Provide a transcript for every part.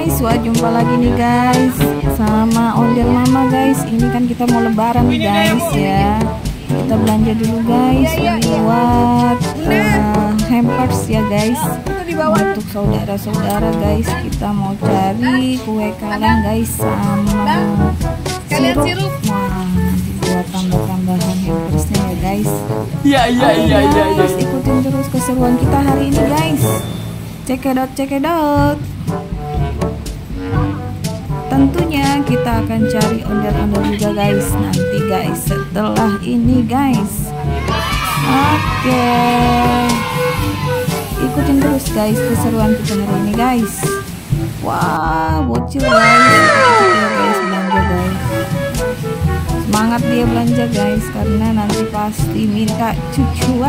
guys, wah jumpa lagi nih guys sama ondel mama guys. Ini kan kita mau lebaran nih guys ya. Kita belanja dulu guys buat hampers ya guys. Untuk saudara-saudara guys, kita mau cari kue kaleng guys sama sirup. Wah, nanti buat tambah-tambahan hampersnya ya guys. Iya. Ikutin terus keseruan kita hari ini guys. Cekidot. Tentunya kita akan cari ondel-ondel juga guys nanti guys setelah ini guys. Oke. Ikutin terus guys keseruan kita hari ini guys. Wah, bocil guys. Guys belanja guys. Semangat dia belanja guys karena nanti pasti minta cucu.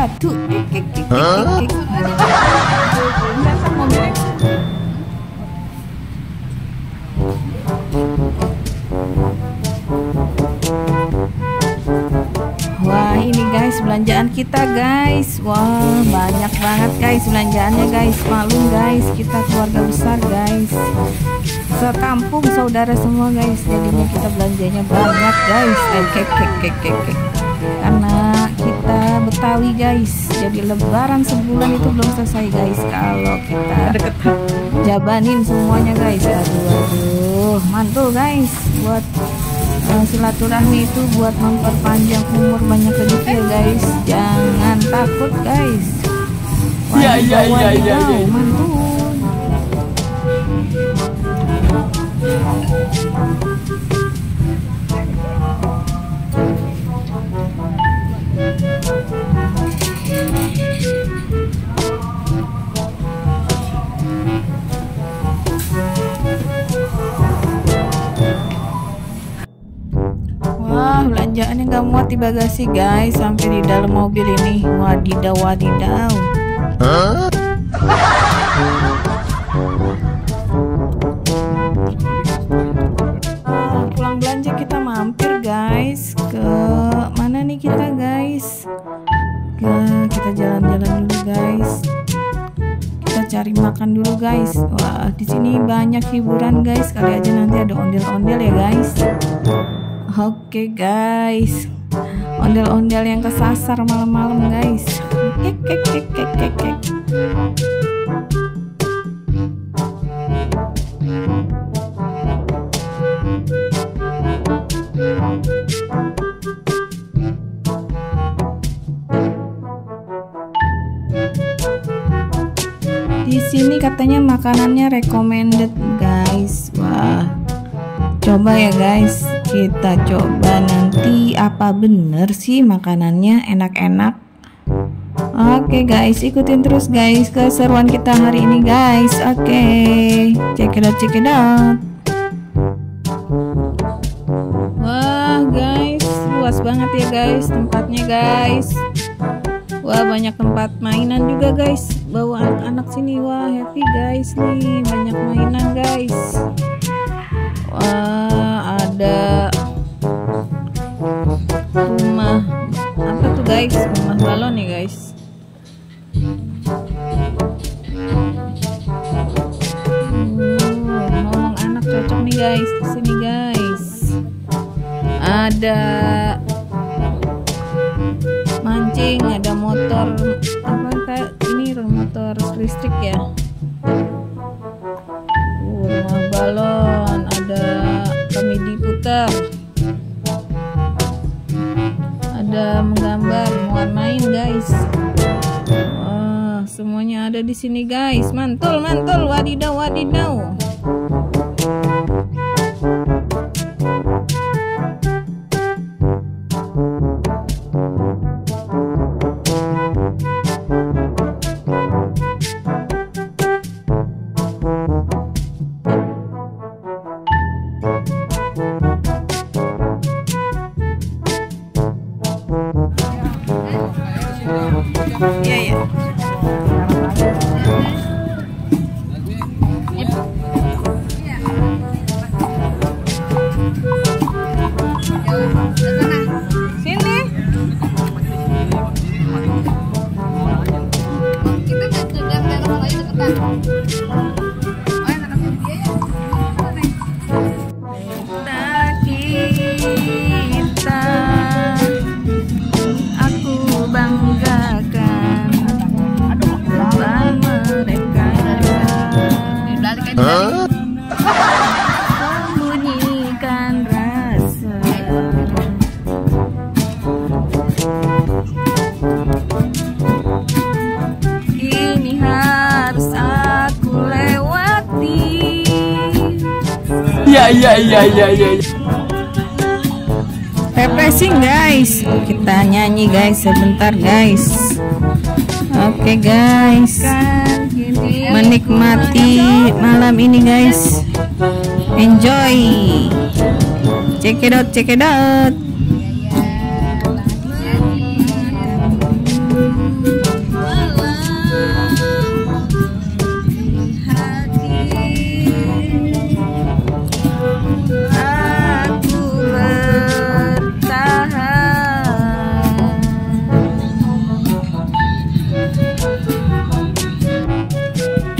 Wah, ini guys belanjaan kita guys. Wah, banyak banget guys belanjaannya guys. Malum guys, kita keluarga besar guys, sekampung saudara semua guys. Jadinya kita belanjanya banyak guys. Karena kita Betawi guys, jadi lebaran sebulan itu belum selesai guys kalau kita jabanin semuanya guys. Aduh, mantul guys. Buat silaturahmi itu buat memperpanjang umur banyak rezeki ya guys. Jangan takut guys. Iya. Mantul. Wah, belanjaannya nggak muat di bagasi guys, sampai di dalam mobil ini. Wadidaw. Pulang belanja kita mampir guys. Ke mana nih kita guys? Kita jalan-jalan dulu guys. Kita cari makan dulu guys. Wah, di sini banyak hiburan guys. Kali aja nanti ada ondel-ondel ya guys. Oke guys, ondel-ondel yang kesasar malam-malam guys. Di sini katanya makanannya recommended guys. Wah, coba ya guys, kita coba nanti apa bener sih makanannya enak-enak. Oke guys, ikutin terus guys keseruan kita hari ini guys. Oke, cekidot. Wah guys, luas banget ya guys tempatnya guys. Wah, banyak tempat mainan juga guys. Bawa anak-anak sini, wah happy guys nih, banyak mainan guys. Wah, ada rumah apa tuh guys, rumah balon ya guys. Ngomong anak cocok nih guys di sini guys. Ada mancing, ada motor apa kayak ini, motor listrik ya. Rumah balon, ada komedi putar, ada menggambar, mau main guys. Wah, semuanya ada di sini guys. Mantul, wadidaw. Iya. Sini. Kita deketan. Oh, yang anak dia ya. Iya. Refreshing guys. Kita nyanyi guys sebentar guys. Oke guys. Menikmati malam ini guys. Enjoy. Check it out.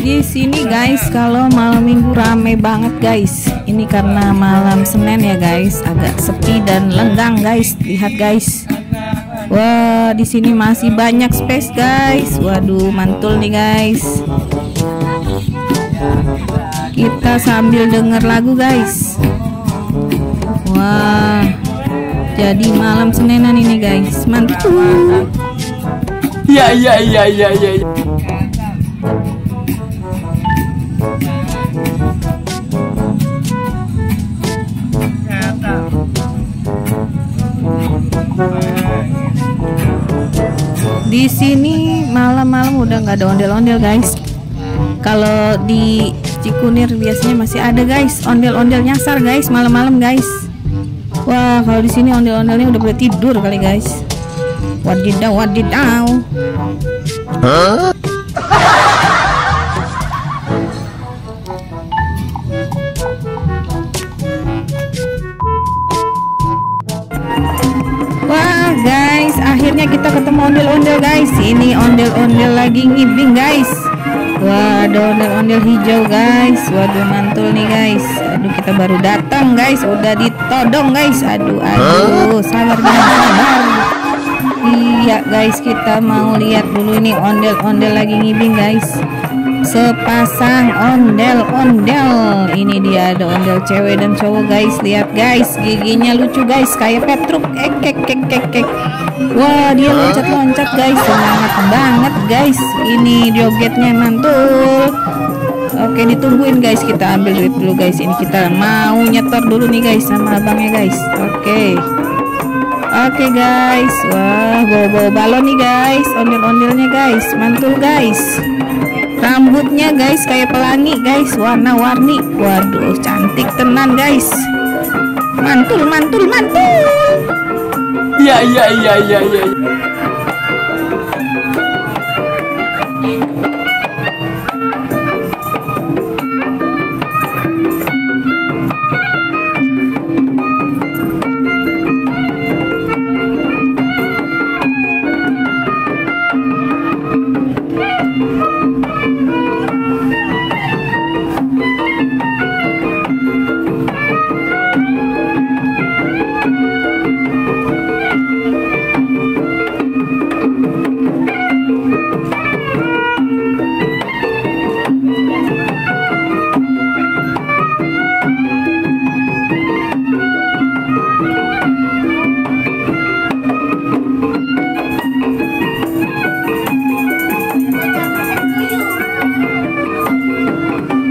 Di sini guys kalau malam minggu rame banget guys. Ini karena malam Senin ya guys, agak sepi dan lenggang guys. Lihat guys. Wah, di sini masih banyak space guys. Waduh, mantul nih guys. Kita sambil denger lagu guys. Wah, jadi malam Seninan ini guys. Mantul. Iya. Di sini malam-malam udah nggak ada ondel-ondel guys. Kalau di Cikunir biasanya masih ada guys, ondel-ondel nyasar guys malam-malam guys. Wah, kalau di sini ondel-ondelnya udah boleh tidur kali guys. Wadidaw. Wah guys, akhirnya kita ketemu ondel-ondel guys. Ini ondel-ondel lagi ngibing guys. Wah, ada ondel-ondel hijau guys. Waduh, mantul nih guys. Aduh, kita baru datang guys, udah ditodong guys. Aduh, sabar. Iya guys, kita mau lihat dulu ini ondel-ondel lagi ngibing guys. Sepasang ondel-ondel. Ini dia, ada ondel cewek dan cowok guys. Lihat guys, giginya lucu guys, kayak Petruk. Kek. Wah, dia loncat-loncat guys. Semangat banget guys. Ini jogetnya mantul. Oke, ditungguin guys, kita ambil duit dulu guys. Ini kita mau nyetor dulu nih guys sama abangnya guys. Oke guys. Wah, bawa balon nih guys. Ondel-ondelnya guys, mantul guys. Rambutnya guys kayak pelangi guys, warna-warni. Waduh, cantik tenan guys. Mantul. Iya.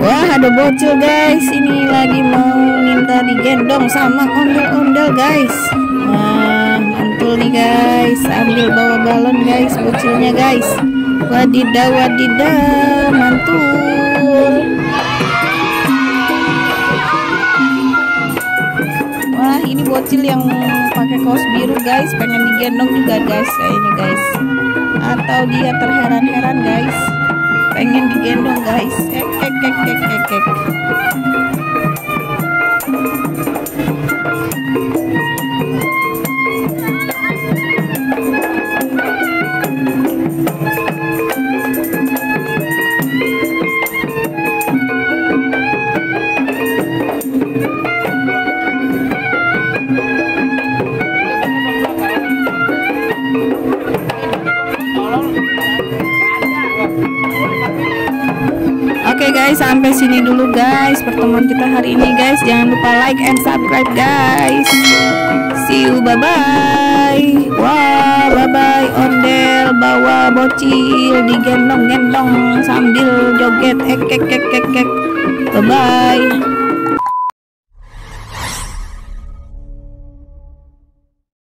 Wah, ada bocil guys. Ini lagi mau minta digendong sama ondel-ondel guys. Wah, mantul nih guys. Ambil bawa balon guys, bocilnya guys. Wadidaw, mantul. Wah, ini bocil yang pakai kaos biru guys, pengen digendong juga guys kayaknya guys. Atau dia terheran-heran guys, pengen digendong guys. Kek. Oke guys, sampai sini dulu guys pertemuan kita hari ini guys. Jangan lupa like and subscribe guys. See you, bye bye. Wah, bye bye. Ondel bawa bocil digendong-gendong sambil joget. Bye bye.